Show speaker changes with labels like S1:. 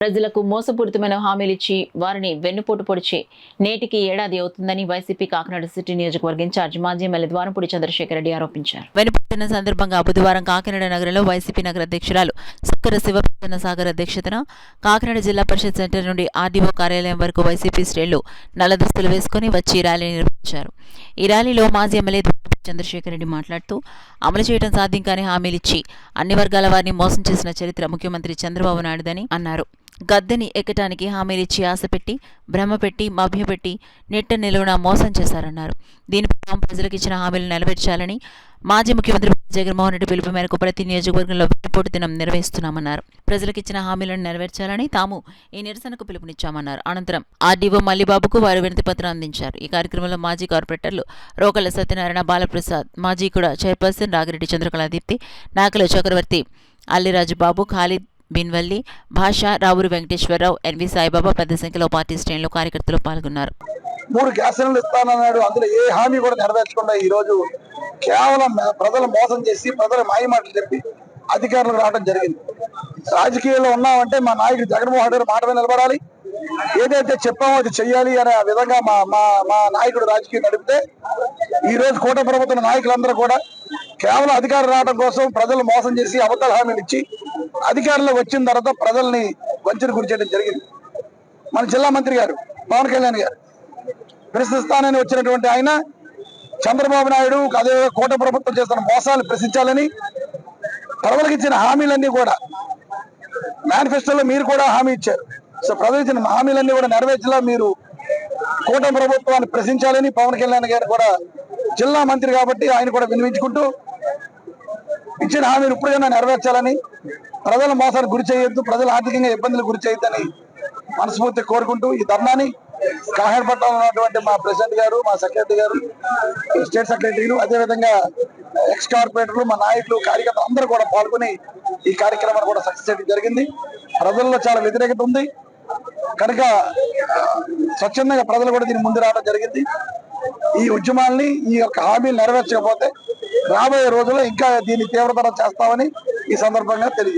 S1: ప్రజలకు మోసపూరితమైన హామీలిచ్చి వారిని వెన్నుపోటు పొడిచి నేటికి ఏడాది అవుతుందని వైసీపీ కాకినాడ సిటీ నియోజకవర్గ ఇన్ఛార్జ్ మాజీ ఎమ్మెల్యే ద్వారంపూడి చంద్రశేఖర్ రెడ్డి ఆరోపించారు. వెనుపట్టిన సందర్భంగా బుధవారం కాకినాడ నగరంలో వైసీపీ నగర అధ్యక్షురాలు సుక్కర శివప్రసన్న సాగర్ అధ్యక్షతన కాకినాడ జిల్లా పరిషత్ సెంటర్ నుండి ఆర్డీఓ కార్యాలయం వరకు వైసీపీ శ్రేణులు నల్లదుస్తులు వేసుకుని వచ్చి ర్యాలీ నిర్వహించారు. ఈ ర్యాలీలో మాజీ ఎమ్మెల్యే చంద్రశేఖర్ రెడ్డి మాట్లాడుతూ అమలు చేయడం సాధ్యం కాని హామీలిచ్చి అన్ని వర్గాల వారిని మోసం చేసిన చరిత్ర ముఖ్యమంత్రి చంద్రబాబు నాయుడుదని అన్నారు. గద్దెని ఎక్కటానికి హామీలిచ్చి ఆశపెట్టి భ్రమపెట్టి మభ్యపెట్టి నెట్ట నిలువున మోసం చేశారన్నారు. దీనిపై ప్రజలకు ఇచ్చిన హామీలు నెరవేర్చాలని మాజీ ముఖ్యమంత్రి జగన్మోహన్ రెడ్డి పిలుపు మేరకు ప్రతి నియోజకవర్గంలో వెన్నుపోటు దినం నిర్వహిస్తున్నామన్నారు. ప్రజలకు ఇచ్చిన హామీలను నెరవేర్చాలని తాము ఈ నిరసనకు పిలుపునిచ్చామన్నారు. అనంతరం ఆర్డీఓ మల్లిబాబుకు వారు వినతి పత్రం అందించారు. ఈ కార్యక్రమంలో మాజీ కార్పొరేటర్లు రోకళ్ల సత్యనారాయణ, బాలప్రసాద్, మాజీ కూడా చైర్పర్సన్ రాగిరెడ్డి చంద్రకళాదీప్తి, నాయకులు చక్రవర్తి, అల్లిరాజు బాబు, ఖాళీద్, బిన్వల్లి, భాష, రావురు వెంకటేశ్వరరావు, ఎన్వి సాయిబాబా పెద్ద సంఖ్యలో పార్టీ శ్రేణులు కార్యకర్తలు పాల్గొన్నారు.
S2: 3 గ్యాస్ సిలిండర్లు ఇస్తానన్నాడు. అందులో ఏ హామీ కూడా నెరవేర్చకుండా ఈ రోజు కేవలం ప్రజలు మోసం చేసి ప్రజలు మాయమాటలు చెప్పి అధికారులకు రావడం జరిగింది. రాజకీయాల్లో ఉన్నామంటే మా నాయకుడు జగన్మోహన్ రెడ్డి మాట మీద నిలబడాలి, ఏదైతే చెప్పామో అది చెయ్యాలి అనే విధంగా మా నాయకుడు రాజకీయం నడిపితే ఈ రోజు కూటమి ప్రభుత్వ నాయకులందరూ కూడా కేవలం అధికారం రావడం కోసం ప్రజలు మోసం చేసి అబద్ధాల హామీలు ఇచ్చి అధికారంలోకి వచ్చిన తర్వాత ప్రజల్ని వంచన గురి చేయడం జరిగింది. మన జిల్లా మంత్రి గారు పవన్ కళ్యాణ్ గారు ప్రశ్నిస్తానని వచ్చినటువంటి ఆయన చంద్రబాబు నాయుడు అదే కూటమి ప్రభుత్వం చేస్తున్న మోసాలు ప్రశ్నించాలని ప్రజలకు ఇచ్చిన హామీలన్నీ కూడా మేనిఫెస్టోలో మీరు కూడా హామీ ఇచ్చారు. సో ప్రజలు ఇచ్చిన హామీలన్నీ కూడా నెరవేర్చేలా మీరు కూటమి ప్రభుత్వాన్ని ప్రశ్నించాలని పవన్ కళ్యాణ్ గారు కూడా జిల్లా మంత్రి కాబట్టి ఆయన కూడా వినిపించుకుంటూ ఇచ్చిన హామీలు ఇప్పుడైనా నెరవేర్చాలని, ప్రజల మోసానికి గురి చేయొద్దు, ప్రజలు ఆర్థికంగా ఇబ్బందులు గురి చేయొద్దని మనస్ఫూర్తి కోరుకుంటూ ఈ ధర్నాని కాకినాడపట్నంలో ఉన్నటువంటి మా ప్రెసిడెంట్ గారు, మా సెక్రటరీ గారు, స్టేట్ సెక్రటరీలు, అదేవిధంగా ఎక్స్ కార్పొరేటర్లు, మా నాయకులు, కార్యకర్తలు అందరూ కూడా పాల్గొని ఈ కార్యక్రమాన్ని కూడా సక్సెస్ చేయడం జరిగింది. ప్రజల్లో చాలా వ్యతిరేకత ఉంది కనుక స్వచ్ఛందంగా ప్రజలు కూడా దీని ముందు రావడం జరిగింది. ఈ ఉద్యమాల్ని, ఈ యొక్క హామీలు నెరవేర్చకపోతే రాబోయే రోజుల్లో ఇంకా దీన్ని తీవ్రతరం చేస్తామని ఈ సందర్భంగా తెలియజేస్తాం.